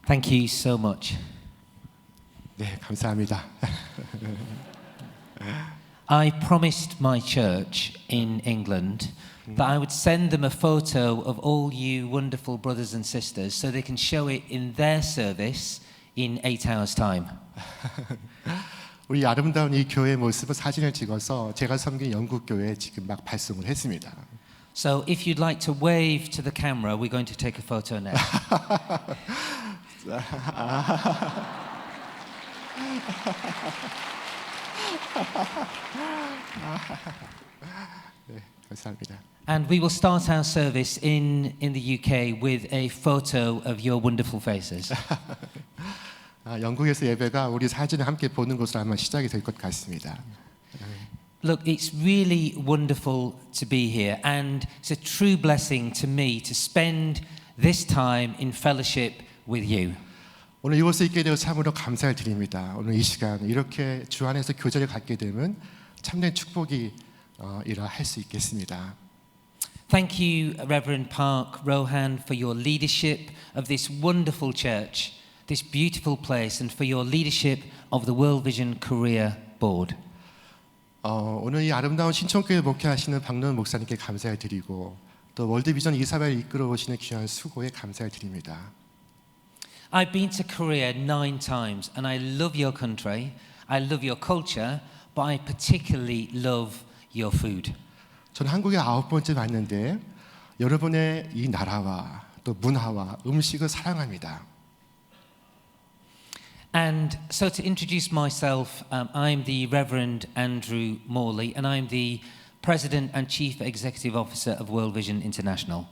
Thank you so much. 네, 감사합니다. I promised my church in England that I would send them a photo of all you wonderful brothers and sisters so they can show it in their service in 8 hours' time. 우리 아름다운 이 교회 모습을 사진을 찍어서 제가 섬긴 영국 교회에 지금 막 발송을 했습니다. So if you'd like to wave to the camera, we're going to take a photo now. 네, 감사합니다. And we will start our service in the UK with a photo of your wonderful faces. 영국에서 예배가 우리 사진을 함께 보는 것으로 아마 시작이 될 것 같습니다. Look, it's really wonderful to be here, and it's a true blessing to me to spend this time in fellowship with you. 오늘 이곳에 있게 되어 참으로 감사를 드립니다. 오늘 이 시간 이렇게 주 안에서 교제를 갖게 되면 참된 축복이라 할 수 있겠습니다. Thank you, Reverend Park Rohan, for your leadership of this wonderful church, this beautiful place, and for your leadership of the World Vision Korea Board. 오늘 이 아름다운 신천교회 목회하시는 박노은 목사님께 감사를 드리고 또 월드비전 이사벨을 이끌어 오시는 귀한 수고에 감사를 드립니다. I've been to Korea 9 times and I love your country, I love your culture, but I particularly love your food. 저는 한국에 9번째 왔는데 여러분의 이 나라와 또 문화와 음식을 사랑합니다. And so to introduce myself, I'm the Reverend Andrew Morley and I'm the President and Chief Executive Officer of World Vision International.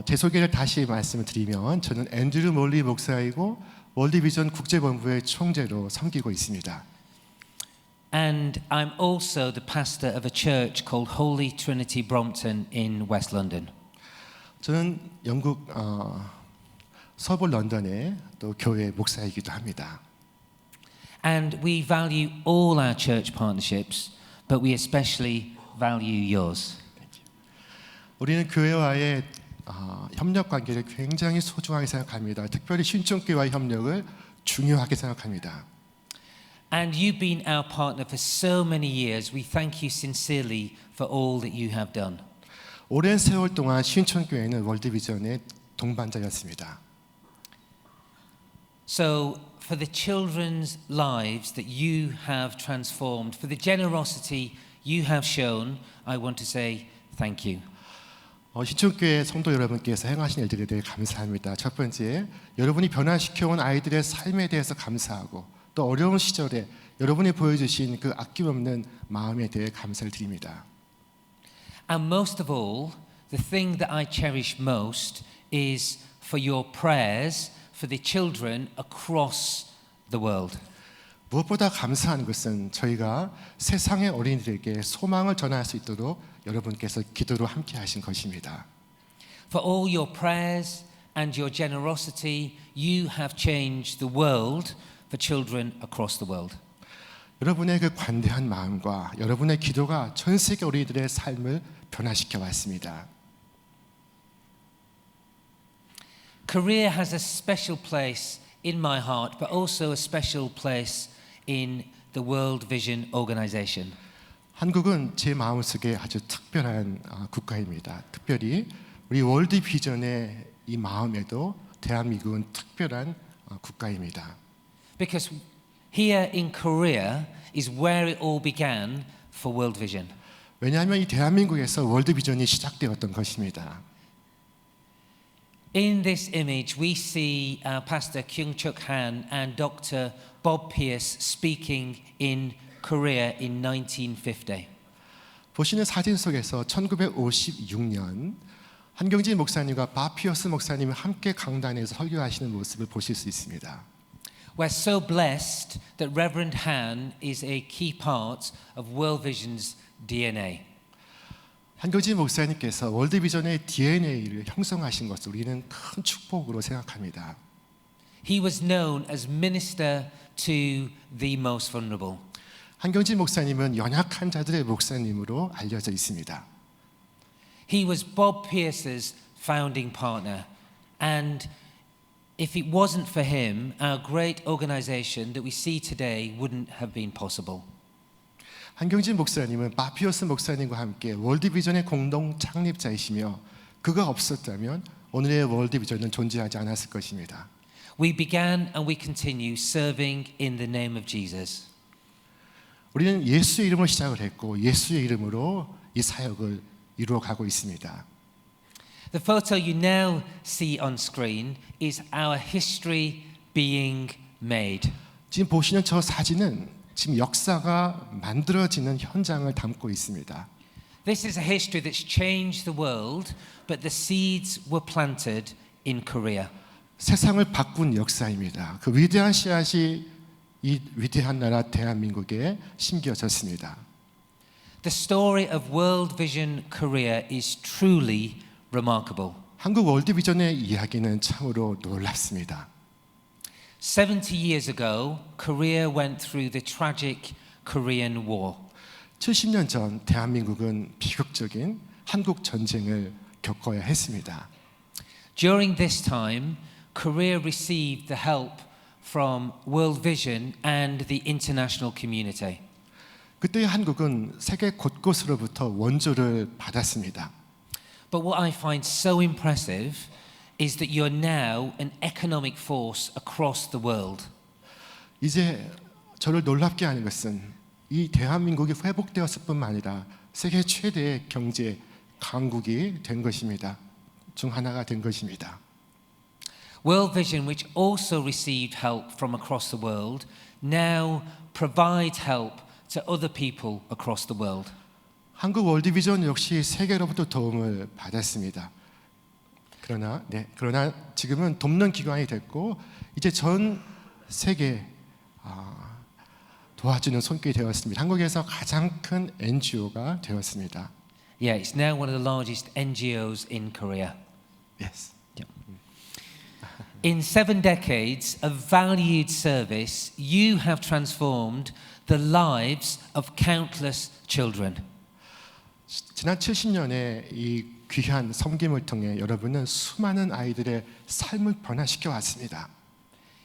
제 소개를 다시 말씀을 드리면 저는 앤드류 몰리 목사이고 월드비전 국제본부의 총재로 섬기고 있습니다. And I'm also the pastor of a church called Holy Trinity Brompton in West London. 저는 영국 서부 런던의 또 교회 목사이기도 합니다. And we value all our church partnerships, but we especially value yours. 우리는 교회와의 협력 관계를 굉장히 소중하게 생각합니다. 특별히 신천교회와의 협력을 중요하게 생각합니다. And you've been our partner for so many years. We thank you sincerely for all that you have done. 오랜 세월 동안 신천교회는 월드비전의 동반자였습니다. So for the children's lives that you have transformed, for the generosity you have shown, I want to say thank you. 신천교회 성도 여러분께서 행하신 일들에 대해 감사합니다. 첫 번째, 여러분이 변화시켜온 아이들의 삶에 대해서 감사하고 또 어려운 시절에 여러분이 보여주신 그 아낌없는 마음에 대해 감사를 드립니다. And most of all, the thing that I cherish most is for your prayers for the children across the world. 무엇보다 감사한 것은 저희가 세상의 어린이들에게 소망을 전할 수 있도록 여러분께서 기도로 함께 하신 것입니다. For all your prayers and your generosity, you have changed the world for children across the world. 여러분의 그 관대한 마음과 여러분의 기도가 전 세계 어린이들의 삶을 변화시켜 왔습니다. Korea has a special place in my heart, but also a special place in the World Vision Organization. 한국은 제 마음속에 아주 특별한 국가입니다. 특별히 우리 월드 비전의 이 마음에도 대한민국은 특별한 국가입니다. Because here in Korea is where it all began for World Vision. 왜냐하면 이 대한민국에서 월드 비전이 시작되었던 것입니다. In this image, we see Pastor Kyung-Chuk Han and Dr. Bob Pierce speaking in Korea in 1950. 보시는 사진 속에서 1956년 한경진 목사님과 밥 피어스 목사님이 함께 강단에서 설교하시는 모습을 보실 수 있습니다. We're so blessed that Reverend Han is a key part of World Vision's DNA. 한경진 목사님께서 월드비전의 DNA를 형성하신 것을 우리는 큰 축복으로 생각합니다. He was known as minister to the most vulnerable. 한경진 목사님은 연약한 자들의 목사님으로 알려져 있습니다. He was Bob Pierce's founding partner, and if it wasn't for him, our great organization that we see today wouldn't have been possible. 한경진 목사님은 바피오스 목사님과 함께 월드비전의 공동 창립자이시며 그가 없었다면 오늘의 월드비전은 존재하지 않았을 것입니다. We began and we continue serving in the name of Jesus. 우리는 예수의 이름으로 시작을 했고 예수의 이름으로 이 사역을 이루어가고 있습니다. The photo you now see on screen is our history being made. 지금 보시는 저 사진은 지금 역사가 만들어지는 현장을 담고 있습니다. This is a history that's changed the world, but the seeds were planted in Korea. 세상을 바꾼 역사입니다. 그 위대한 씨앗이 이 위대한 나라 대한민국에 심겨졌습니다. The story of World Vision Korea is truly remarkable. 한국 월드비전의 이야기는 참으로 놀랍습니다. 70 years ago, Korea went through the tragic Korean War. 70년 전 대한민국은 비극적인 한국 전쟁을 겪어야 했습니다. During this time, Korea received the help from World Vision and the international community. 그때 한국은 세계 곳곳으로부터 원조를 받았습니다. But what I find so impressive is that you're now an economic force across the world. 이제 저를 놀랍게 하는 것은 이 대한민국이 회복되었을 뿐만 아니라 세계 최대의 경제 강국이 된 것입니다. 중 하나가 된 것입니다. World Vision, which also received help from across the world, now provides help to other people across the world. 한국 월드비전 역시 세계로부터 도움을 받았습니다. 그러나 지금은 돕는 기관이 됐고 이제 전 세계 도와주는 손길이 되었습니다. 한국에서 가장 큰 NGO가 되었습니다. Yeah, it's now one of the largest NGOs in Korea. Yes. In 7 decades of valued service, you have transformed the lives of countless children. 지난 70년의 이 귀한 섬김을 통해 여러분은 수많은 아이들의 삶을 변화시켜 왔습니다.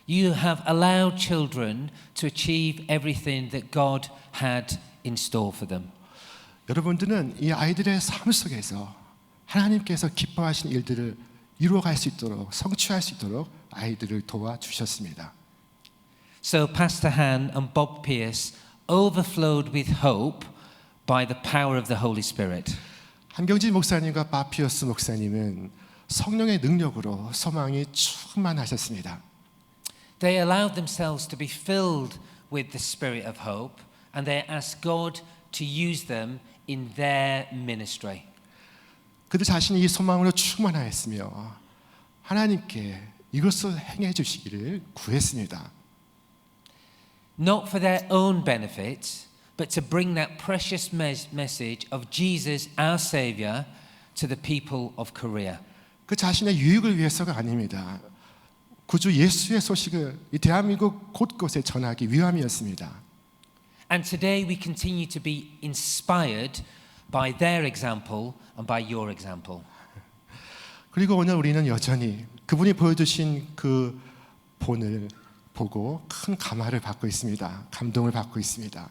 You have allowed children to achieve everything that God had in store for them. 여러분들은 이 아이들의 삶 속에서 하나님께서 기뻐하신 일들을 이루어갈 수 있도록 성취할 수 있도록 아이들을 도와주셨습니다. So Pastor Han and Bob Pierce overflowed with hope by the power of the Holy Spirit. 한경진 목사님과 바피어스 목사님은 성령의 능력으로 소망이 충만하셨습니다. They allowed themselves to be filled with the spirit of hope and they asked God to use them in their ministry. 그들 자신이 이 소망으로 충만하였으며 하나님께 이것을 행해 주시기를 구했습니다. Not for their own benefit, but to bring that precious message of Jesus, our Savior, to the people of Korea. 그 자신의 유익을 위해서가 아닙니다. 구주 예수의 소식을 이 대한민국 곳곳에 전하기 위함이었습니다. And today we continue to be inspired by their example and by your example. 그리고 오늘 우리는 여전히 그분이 보여주신 그 본을 보고 큰 감화를 받고 있습니다. 감동을 받고 있습니다.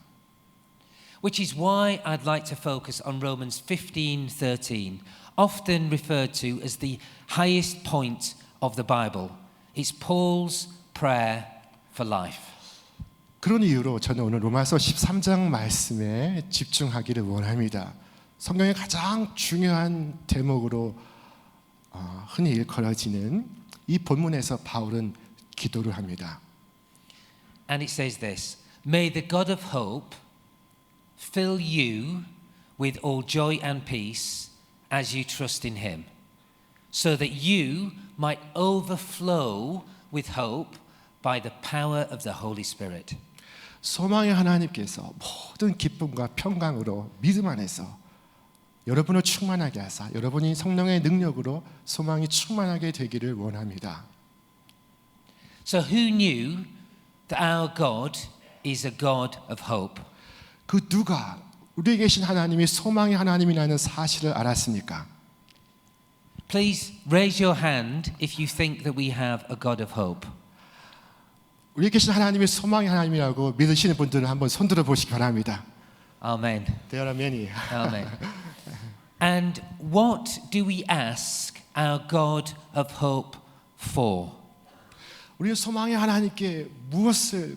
Which is why I'd like to focus on Romans 15:13, often referred to as the highest point of the Bible. It's Paul's prayer for life. 그런 이유로 저는 오늘 로마서 13장 말씀에 집중하기를 원합니다. 성경의 가장 중요한 대목으로 흔히 일컬어지는 이 본문에서 바울은 기도를 합니다. And it says this, May the God of hope fill you with all joy and peace as you trust in him, so that you might overflow with hope by the power of the Holy Spirit. 소망의 하나님께서 모든 기쁨과 평강으로 믿음 안에서 여러분을 충만하게 하사 여러분이 성령의 능력으로 소망이 충만하게 되기를 원합니다. So who knew that our God is a God of hope? 그 누가 우리에 계신 하나님이 소망의 하나님이라는 사실을 알았습니까? Please raise your hand if you think that we have a God of hope. 우리 계신 하나님이 소망의 하나님이라고 믿으시는 분들은 한번 손들어 보시기 바랍니다. Amen. There are many. Amen. And what do we ask our God of hope for? 우리 소망의 하나님께 무엇을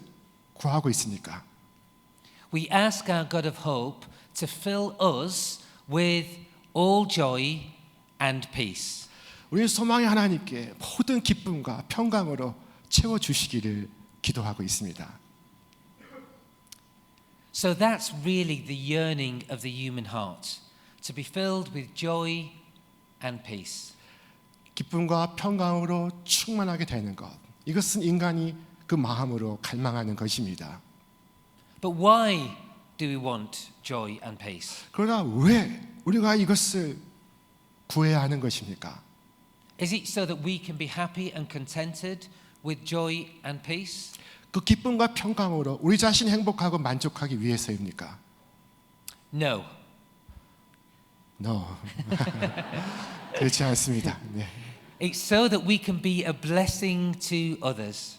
구하고 있습니까? We ask our God of hope to fill us with all joy and peace. 우리 소망의 하나님께 모든 기쁨과 평강으로 채워 주시기를 기도하고 있습니다. So that's really the yearning of the human heart, to be filled with joy and peace. 기쁨과 평강으로 충만하게 되는 것. 이것은 인간이 그 마음으로 갈망하는 것입니다. But why do we want joy and peace? 그러나 왜 우리가 이것을 구해야 하는 것입니까? Is it so that we can be happy and contented with joy and peace? 그 기쁨과 평강으로 우리 자신이 행복하고 만족하기 위해서입니까? No. No. 그렇지 않습니다. 네. It's so that we can be a blessing to others.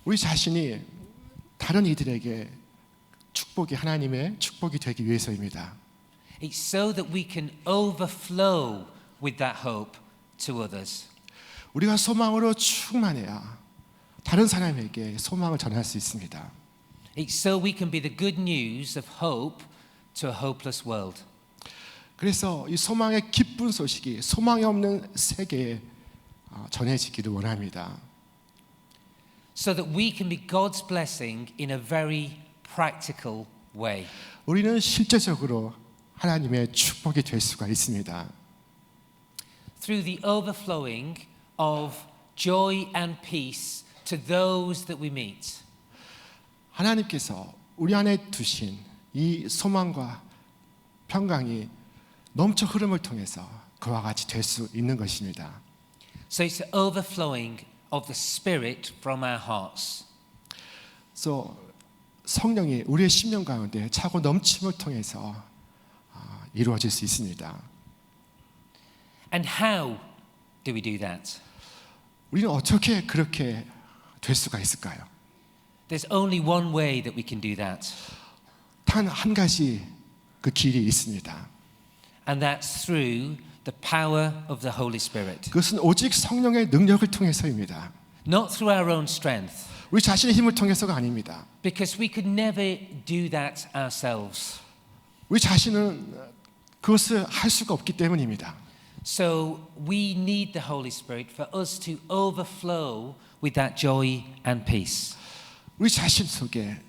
우리 자신이 다른 이들에게 축복이 하나님의 축복이 되기 위해서입니다. It's so that we can overflow with that hope to others. 우리가 소망으로 충만해야 다른 사람에게 소망을 전할 수 있습니다. It's so we can be the good news of hope to a hopeless world. 그래서 이 소망의 기쁜 소식이 소망이 없는 세계에 전해지기를 원합니다. So that we can be God's blessing in a very practical way. 우리는 실제적으로 하나님의 축복이 될 수가 있습니다. Through the overflowing of joy and peace to those that we meet. 하나님께서 우리 안에 두신 이 소망과 평강이 넘쳐 흐름을 통해서 그와 같이 될 수 있는 것입니다. So it's the overflowing of the Spirit from our hearts. 그래서 성령이 우리의 심령 가운데 차고 넘침을 통해서 이루어질 수 있습니다. And how do we do that? 우리는 어떻게 그렇게 될 수가 있을까요? There's only one way that we can do that. 단 한 가지 그 길이 있습니다. And that's through the power of the Holy Spirit. 그것은 오직 성령의 능력을 통해서입니다. Not through our own strength. 우리 자신의 힘을 통해서가 아닙니다. Because we could never do that ourselves. 우리 자신은 그것을 할 수가 없기 때문입니다. So we need the Holy Spirit for us to overflow with that joy and peace. 우리 자신 속에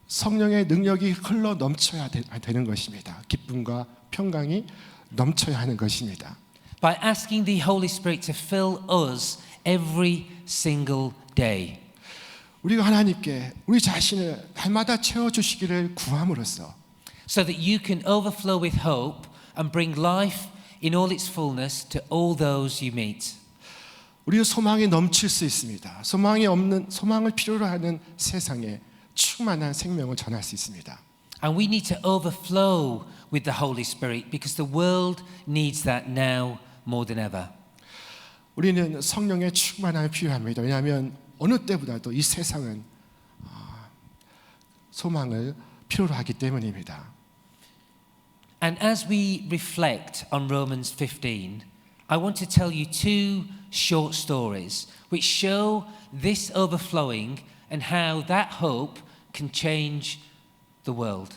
성령의 능력이 흘러 넘쳐야 되는 것입니다. 기쁨과 평강이 넘쳐야 하는 것입니다. By asking the Holy Spirit to fill us every single day. 우리가 하나님께 우리 자신을 날마다 채워주시기를 구함으로써 So that you can overflow with hope and bring life in all its fullness to all those you meet. 우리의 소망이 넘칠 수 있습니다. 소망을 필요로 하는 세상에 충만한 생명을 전할 수 있습니다. And we need to overflow with the Holy Spirit because the world needs that now more than ever. 우리는 성령의 충만함이 필요합니다. 왜냐하면 어느 때보다도 이 세상은 소망을 필요로 하기 때문입니다. And as we reflect on Romans 15, I want to tell you two short stories which show this overflowing and how that hope can change the world.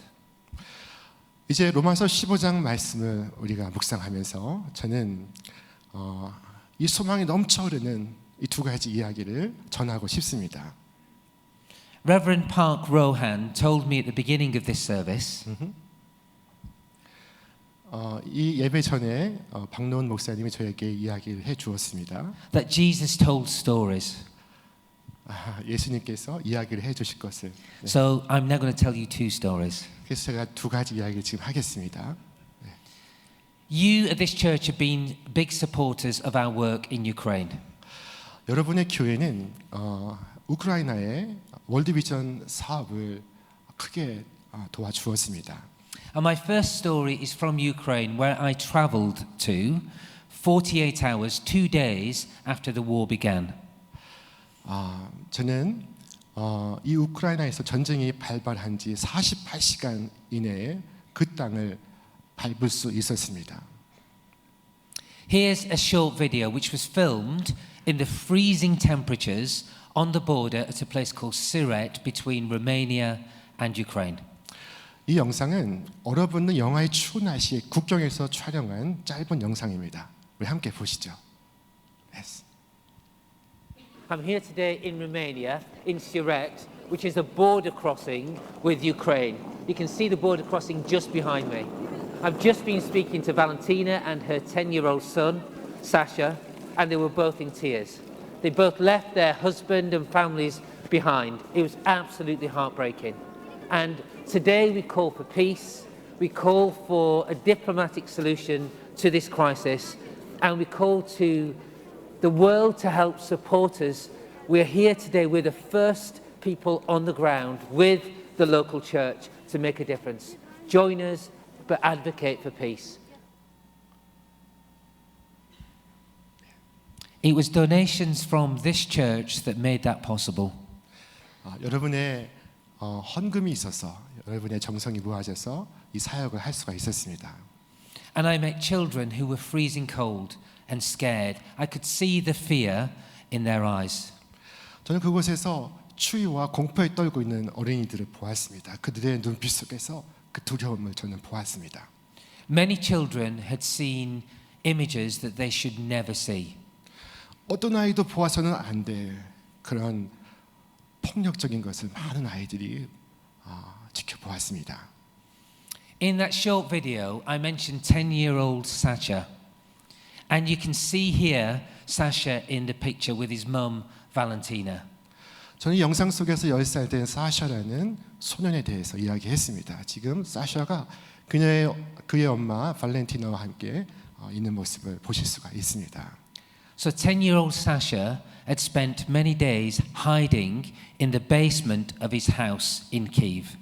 이제 로마서 15장 말씀을 우리가 묵상하면서 저는 이 소망이 넘쳐 흐르는 이 두 가지 이야기를 전하고 싶습니다. Reverend Park Rohan told me at the beginning of this service 이 예배 전에 박노은 목사님이 저에게 이야기를 해 주었습니다. that Jesus told stories. 예수님께서 이야기를 해 주실 것을. 네. So I'm now going to tell you two stories. 그래서 제가 두 가지 이야기를 지금 하겠습니다. You at this church have been big supporters of our work in Ukraine. 여러분의 교회는 우크라이나의 월드비전 사업을 크게 도와주었습니다. And my first story is from Ukraine, where I traveled to 48 hours, 2 days after the war began. 저는 이 우크라이나에서 전쟁이 발발한 지 48시간 이내에 그 땅을 밟을 수 있었습니다. Here's a short video which was filmed in the freezing temperatures on the border at a place called Siret between Romania and Ukraine. 이 영상은 얼어붙는 영하의 추운 날씨에 국경에서 촬영한 짧은 영상입니다. 우리 함께 보시죠. Yes. I'm here today in Romania, in Siret, which is a border crossing with Ukraine. You can see the border crossing just behind me. I've just been speaking to Valentina and her 10-year-old son, Sasha, and they were both in tears. They both left their husband and families behind. It was absolutely heartbreaking. And today we call for peace, we call for a diplomatic solution to this crisis, and we call to the world to help support us. We're here today, we're the first people on the ground with the local church to make a difference. Join us, but advocate for peace. It was donations from this church that made that possible. 여러분의 헌금이 있어서 여러분의 정성이 모아져서 이 사역을 할 수가 있었습니다. And I met children who were freezing cold and scared. I could see the fear in their eyes. 저는 그곳에서 추위와 공포에 떨고 있는 어린이들을 보았습니다. 그들의 눈빛 속에서 그 두려움을 저는 보았습니다. Many children had seen images that they should never see. 어떤 아이도 보아서는 안 될 그런 폭력적인 것을 많은 아이들이 지켜보았습니다. In that short video, I mentioned 10-year-old Sasha. And you can see here Sasha in the picture with his mum, Valentina. 저는 이 영상 속에서 10살 된 사샤라는 소년에 대해서 이야기했습니다. 지금 사샤가 그의 엄마 발렌티나와 함께 있는 모습을 보실 수가 있습니다. So 10-year-old Sasha had spent many days hiding in the basement of his house in Kyiv.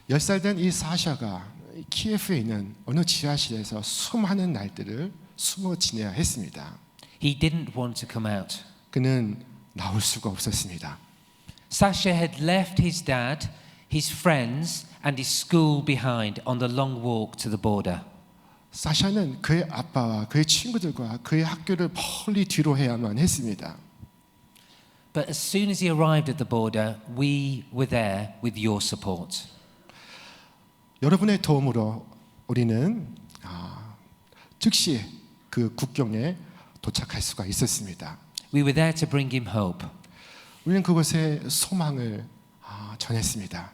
10살 된 이 사샤가 키예프에 있는 어느 지하실에서 수많은 날들을 숨어 지내야 했습니다. He didn't want to come out. 그는 나올 수가 없었습니다. Sasha had left his dad, his friends and his school behind on the long walk to the border. 사샤는 그의 아빠와 그의 친구들과 그의 학교를 멀리 뒤로 해야만 했습니다. But as soon as he arrived at the border, we were there with your support. 여러분의 도움으로 우리는 즉시 그 국경에 도착할 수가 있었습니다. We were there to bring him hope. 우리는 그곳에 소망을 전했습니다.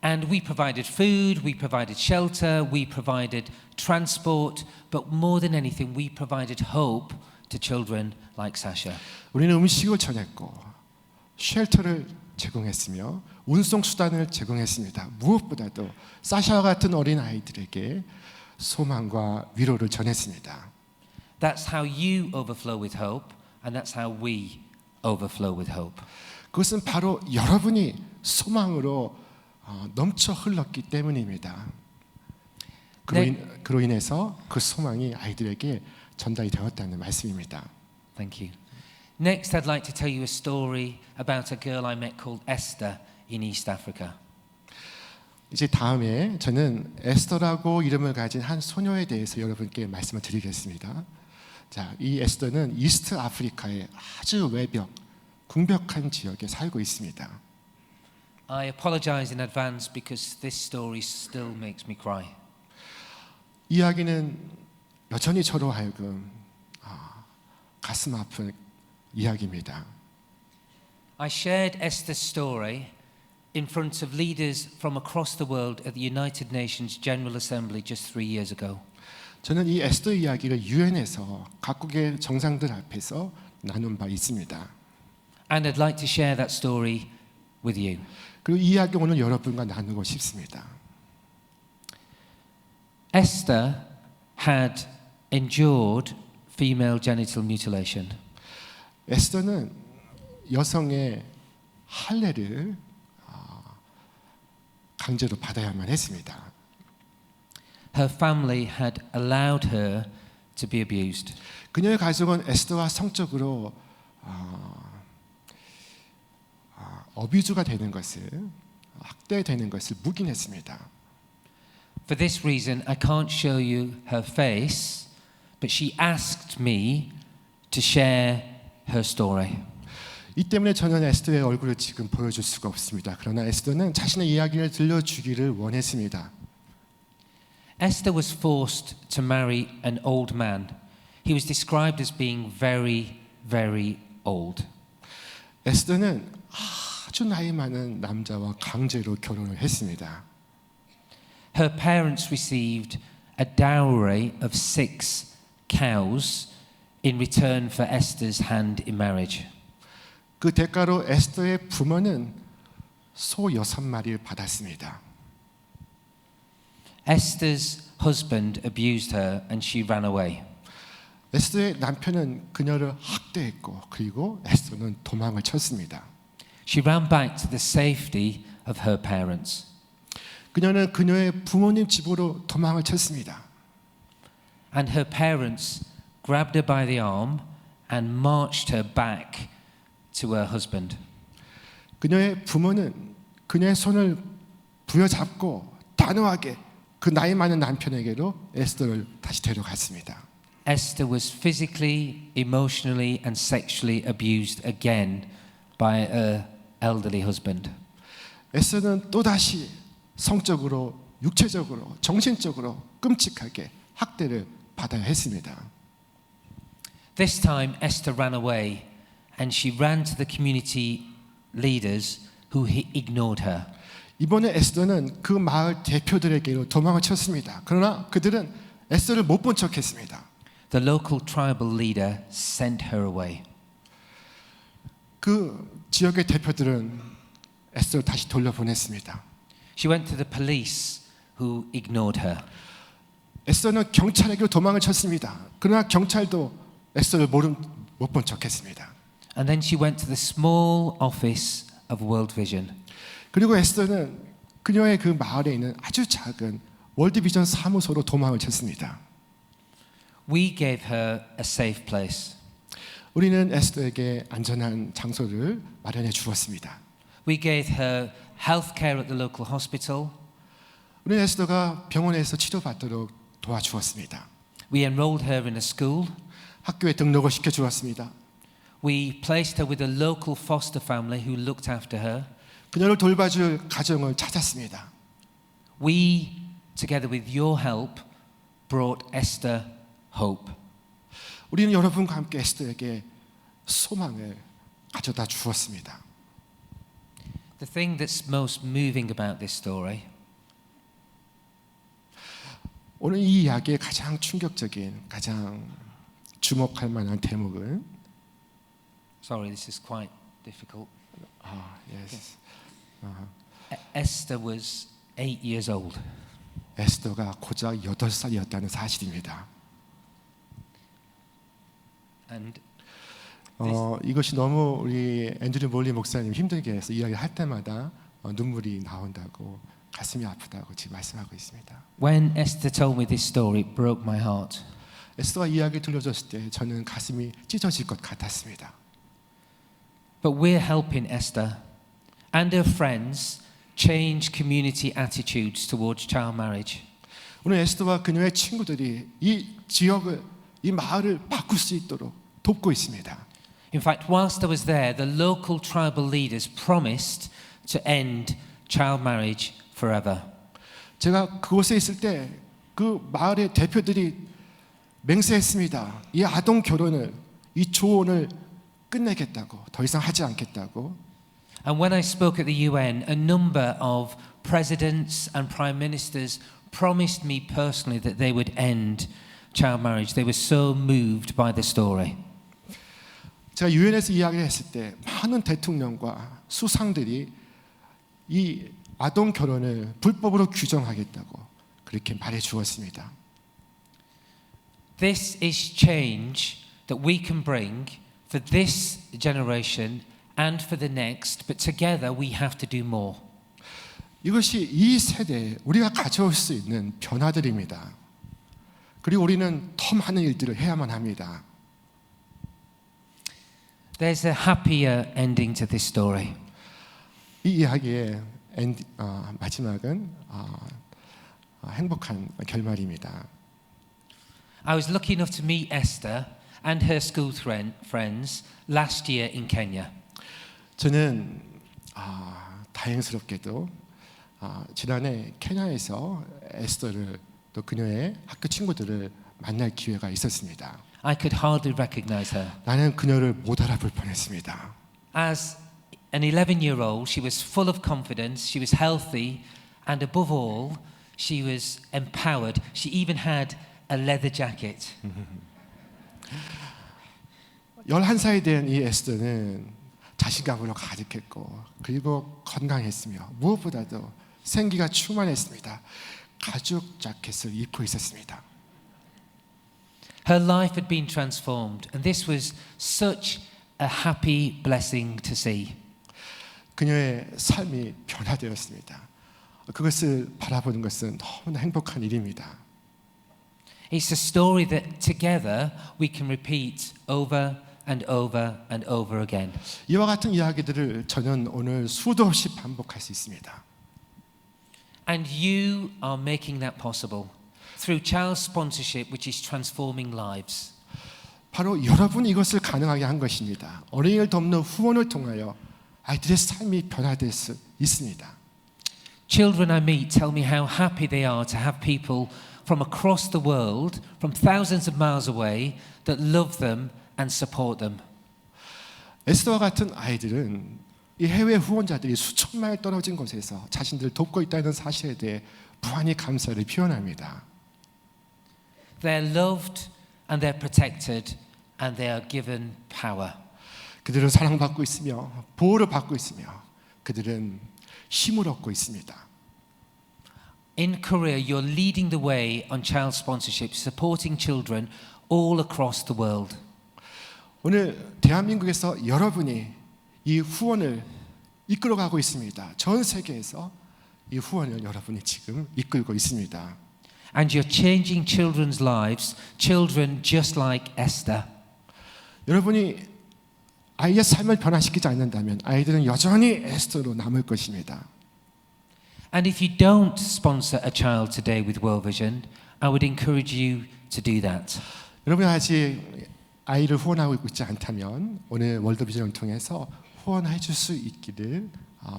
And we provided food, we provided shelter, we provided transport, but more than anything, we provided hope to children like Sasha. 우리는 음식을 전했고 쉘터를 제공했으며 운송 수단을 제공했습니다. 무엇보다도 사샤와 같은 어린 아이들에게 소망과 위로를 전했습니다. That's how you overflow with hope, and that's how we overflow with hope. 그것은 바로 여러분이 소망으로 넘쳐 흘렀기 때문입니다. 그로 인해서 그 소망이 아이들에게 전달이 되었다는 말씀입니다. Thank you. Next, I'd like to tell you a story about a girl I met called Esther in East Africa. 이제 다음에 저는 에스더라고 이름을 가진 한 소녀에 대해서 여러분께 말씀을 드리겠습니다. 자, 이 에스더는 이스트 아프리카의 아주 외벽, 궁벽한 지역에 살고 있습니다. I apologize in advance because this story still makes me cry. 이야기는 여전히 저로 하여금 가슴 아픈 이야기입니다. I shared Esther's story in front of leaders from across the world at the United Nations General Assembly just 3 years ago. 저는 이 에스더 이야기를 유엔에서 각국의 정상들 앞에서 나눈 바 있습니다. And I'd like to share that story with you. 그리고 이 이야기 오늘 여러분과 나누고 싶습니다. Esther had endured female genital mutilation. 에스더는 여성의 할례를 강제로 받아야만 했습니다. Her family had allowed her to be abused. 그녀의 가족은 에스더가 성적으로 어뷰즈가 되는 것을, 학대되는 것을 묵인했습니다. For this reason, I can't show you her face, but she asked me to share her story. 이 때문에 저는 에스더의 얼굴을 지금 보여줄 수가 없습니다. 그러나 에스더는 자신의 이야기를 들려주기를 원했습니다. Esther was forced to marry an old man. He was described as being very, very old. 에스더는 아주 나이 많은 남자와 강제로 결혼을 했습니다. Her parents received a dowry of 6 cows in return for Esther's hand in marriage. 그 대가로 에스더의 부모는 소 6마리를 받았습니다. Esther's husband abused her and she ran away. 에스더의 남편은 그녀를 학대했고 그리고 에스더는 도망을 쳤습니다. She ran back to the safety of her parents. 그녀는 그녀의 부모님 집으로 도망을 쳤습니다. And her parents grabbed her by the arm and marched her back to her husband. 그녀의 부모는 그녀의 손을 부여잡고 단호하게 그 나이 많은 남편에게로 에스더를 다시 데려갔습니다. Esther was physically, emotionally and sexually abused again by her elderly husband. 에스더는 또다시 성적으로, 육체적으로, 정신적으로 끔찍하게 학대를 받아야 했습니다. This time Esther ran away and she ran to the community leaders who ignored her. 이번에 에스더는 그 마을 대표들에게로 도망을 쳤습니다. 그러나 그들은 에스더를 못 본 척했습니다. The local tribal leader sent her away. 그 지역의 대표들은 에스더를 다시 돌려보냈습니다. She went to the police who ignored her. 에스더는 경찰에게로 도망을 쳤습니다. 그러나 경찰도 에스더를 못 본 척했습니다. And then she went to the small office of World Vision. 그리고 에스더는 그녀의 그 마을에 있는 아주 작은 월드비전 사무소로 도망을 쳤습니다. We gave her a safe place. 우리는 에스더에게 안전한 장소를 마련해 주었습니다. We gave her health care at the local hospital. 우리는 에스더가 병원에서 치료받도록 도와주었습니다. We enrolled her in a school. 학교에 등록을 시켜주었습니다. We placed her with a local foster family who looked after her. 그녀를 돌봐줄 가정을 찾았습니다. We, together with your help, brought Esther hope. 우리는 여러분과 함께 에스더에게 소망을 가져다 주었습니다. The thing that's most moving about this story 오늘 이 이야기의 가장 충격적인, 가장 주목할 만한 대목은 Sorry, this is quite difficult. yes. Esther was 8 years old. 에스더가 고작 8살이었다는 사실입니다. And 이것이 너무 우리 앤드류 몰리 목사님 힘들게 해서 이야기할 때마다 눈물이 나온다고, 가슴이 아프다고 지금 말씀하고 있습니다. when Esther told me this story, it broke my heart. 에스더가 이야기 들려줬을 때 저는 가슴이 찢어질 것 같았습니다. But we're helping Esther and her friends change community attitudes towards child marriage. 오늘 에스더와 그녀의 친구들이 이 지역을, 이 마을을 바꿀 수 있도록 돕고 있습니다. In fact, whilst I was there, the local tribal leaders promised to end child marriage forever. 제가 그곳에 있을 때 그 마을의 대표들이 맹세했습니다. 이 아동 결혼을, 이 조혼을 끝내겠다고, 더 이상 하지 않겠다고. And when I spoke at the UN, a number of presidents and prime ministers promised me personally that they would end child marriage. They were so moved by the story. 제가 유엔에서 이야기를 했을 때 많은 대통령과 수상들이 이 아동 결혼을 불법으로 규정하겠다고 그렇게 말해 주었습니다. This is change that we can bring for this generation and for the next, but together we have to do more. 이것이 이 세대에 우리가 가져올 수 있는 변화들입니다. 그리고 우리는 더 많은 일들을 해야만 합니다. There's a happier ending to this story. 이 이야기의 마지막은 행복한 결말입니다. I was lucky enough to meet Esther and her school friends last year in Kenya. 저는 다행스럽게도 지난해 케냐에서 에스더를 또 그녀의 학교 친구들을 만날 기회가 있었습니다. I could hardly recognize her. 나는 그녀를 못 알아볼 뻔했습니다. As an 11-year-old, she was full of confidence, she was healthy, and above all, she was empowered. She even had a leather jacket. 11살이 된 이 에스더는 자신감으로 가득했고 그리고 건강했으며 무엇보다도 생기가 충만했습니다. 가죽 자켓을 입고 있었습니다. Her life had been transformed, and this was such a happy blessing to see. 그녀의 삶이 변화되었습니다. 그것을 바라보는 것은 너무나 행복한 일입니다. It's a story that together we can repeat over and over and over again. 이와 같은 이야기들을 저는 오늘 수도 없이 반복할 수 있습니다. And you are making that possible through child sponsorship, which is transforming lives. 바로 여러분이 이것을 가능하게 한 것입니다. 어린이를 돕는 후원을 통하여 아이들의 삶이 변화될 수 있습니다. Children I meet tell me how happy they are to have people from across the world, from thousands of miles away, that love them and support them. 에스더와 같은 아이들은 이 해외 후원자들이 수천 마일 떨어진 곳에서 자신들을 돕고 있다는 사실에 대해 무한히 감사를 표현합니다. They're loved and they're protected and they are given power. 그들은 사랑받고 있으며 보호를 받고 있으며 그들은 힘을 얻고 있습니다. In Korea, you're leading the way on child sponsorship, supporting children all across the world. 오늘 대한민국에서 여러분이 이 후원을 이끌어가고 있습니다. 전 세계에서 이 후원을 여러분이 지금 이끌고 있습니다. And you're changing children's lives, children just like Esther. 여러분이 아이의 삶을 변화시키지 않는다면 아이들은 여전히 에스더로 남을 것입니다. And if you don't sponsor a child today with World Vision, I would encourage you to do that. 여러분이 아직 아이를 후원하고 있지 않다면 오늘 월드비전을 통해서 후원해 줄 수 있기를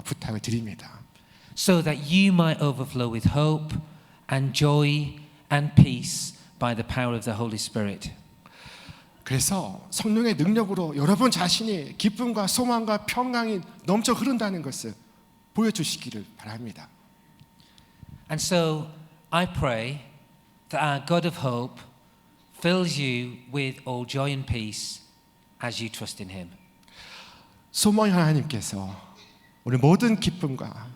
부탁을 드립니다. So that you might overflow with hope and joy and peace by the power of the Holy Spirit. 그래서 성령의 능력으로 여러분 자신이 기쁨과 소망과 평강이 넘쳐 흐른다는 것을 보여주시기를 바랍니다. And so I pray that our God of hope fills you with all joy and peace as you trust in Him. 소망의 하나님께서 우리 모든 기쁨과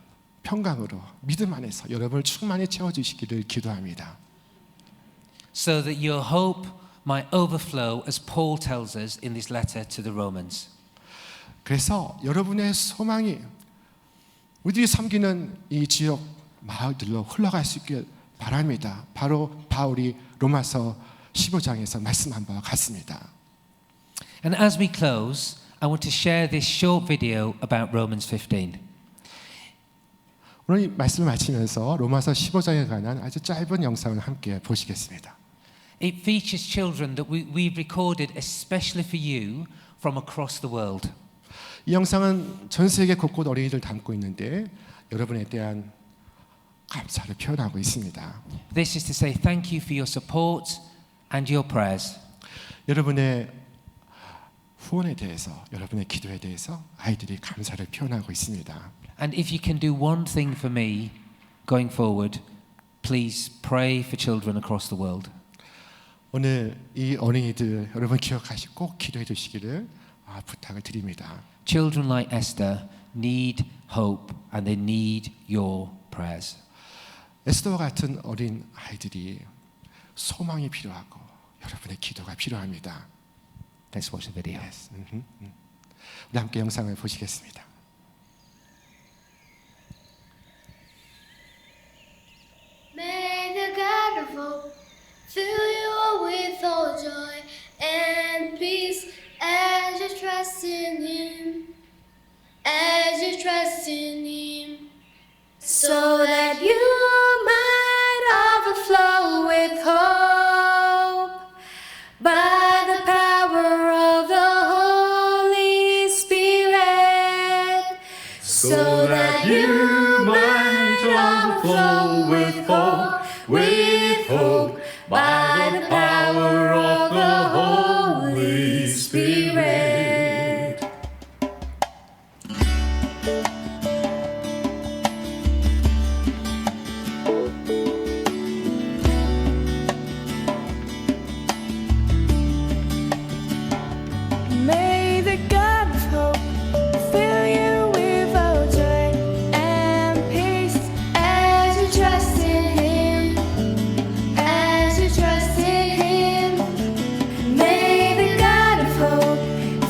평강으로 믿음 안에서 여러분을 충만히 채워주시기를 기도합니다. So that your hope might overflow, as Paul tells us in this letter to the Romans. 그래서 여러분의 소망이 우리들이 섬기는 이 지역 마을들로 흘러갈 수 있길 바랍니다. 바로 바울이 로마서 15장에서 말씀한 바와 같습니다. And as we close, I want to share this short video about Romans 15. 오늘 이 말씀을 마치면서 로마서 15장에 관한 아주 짧은 영상을 함께 보시겠습니다. It features children that we've recorded especially for you from across the world. 이 영상은 전 세계 곳곳 어린이들 담고 있는데 여러분에 대한 감사를 표현하고 있습니다. This is to say thank you for your support and your prayers. 여러분의 후원에 대해서, 여러분의 기도에 대해서 아이들이 감사를 표현하고 있습니다. And if you can do one thing for me going forward, please pray for children across the world. 오늘 이 어린이들 여러분 기억하시고 꼭 기도해 주시기를 부탁을 드립니다. Children like Esther need hope and they need your prayers. 에스더와 같은 어린 아이들이 소망이 필요하고 여러분의 기도가 필요합니다. Let's watch the video. Yes. 우리 함께 영상을 보시겠습니다. May the God of hope fill you trust in Him, so that you might overflow with hope by the power of the Holy Spirit, so that you might overflow with hope by the power of the Holy Spirit. May the God of hope fill you with all joy and peace as you trust in Him, as you trust in Him. May the God of hope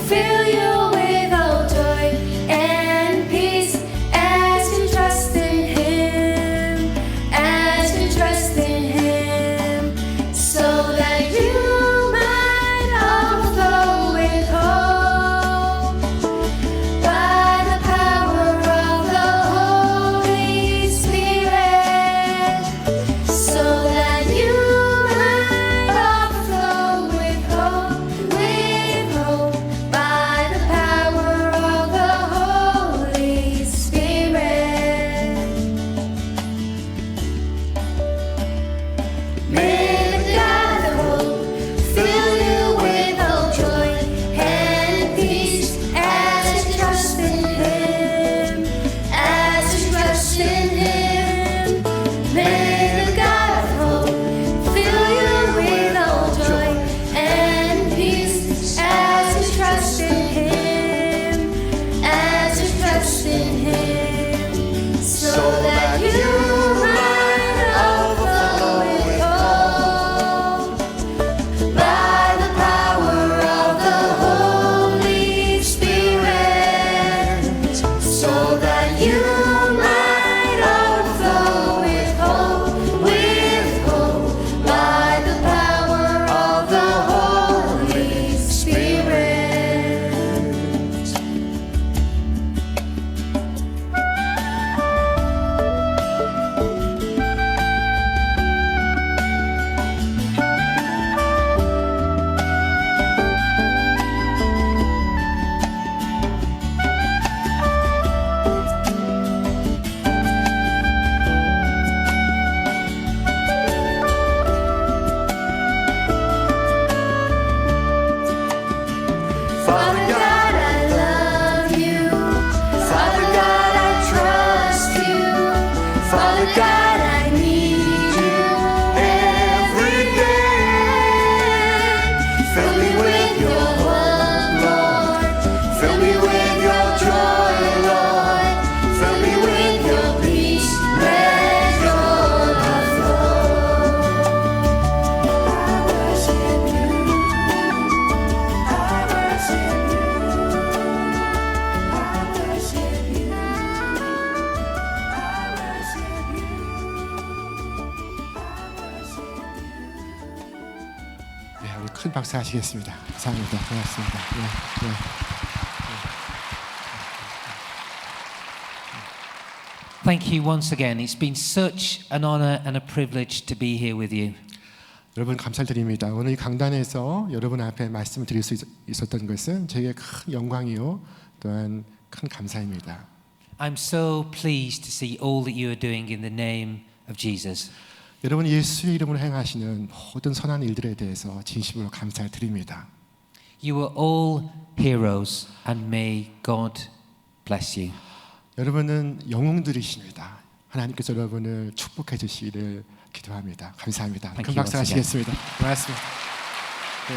fill you with all joy and peace as you trust in Him, as you trust in Him, so that you might overflow with hope by the power of the Holy Spirit, so that you might overflow with hope by the power of the Holy Spirit. May the God of hope fill you with all joy and peace as you trust in Him, as you trust in Him. May the God of hope fill you with all joy and peace as you trust in Him, as you trust in Him, so that you might overflow with hope by the power of the Holy Spirit, so that you might overflow with hope by the power of the Holy Spirit. Father God, I love you. Father God, I trust you. Father God, I need you every day. Fill me with your love, Lord. Fill me with your joy, Lord. Fill me with your peace. Let your love flow. I worship you. I worship you. I worship you. I worship you. 네, 우리 큰 박수 하시겠습니다. 감사합니다. 고맙습니다. 네, 네. Thank you once again. It's been such an honor and a privilege to be here with you. 여러분 감사드립니다. 오늘 이 강단에서 여러분 앞에 말씀을 드릴 수 있었던 것은 저에게 큰 영광이요 또한 큰 감사입니다. I'm so pleased to see all that you are doing in the name of Jesus. 여러분 예수의 이름으로 행하시는 모든 선한 일들에 대해서 진심으로 감사드립니다. You are all heroes and may God bless you. 여러분은 영웅들이십니다. 하나님께서 여러분을 축복해 주시기를 기도합니다. 감사합니다. Thank 큰 you 박수 once again. 하시겠습니다. 고맙습니다. 네,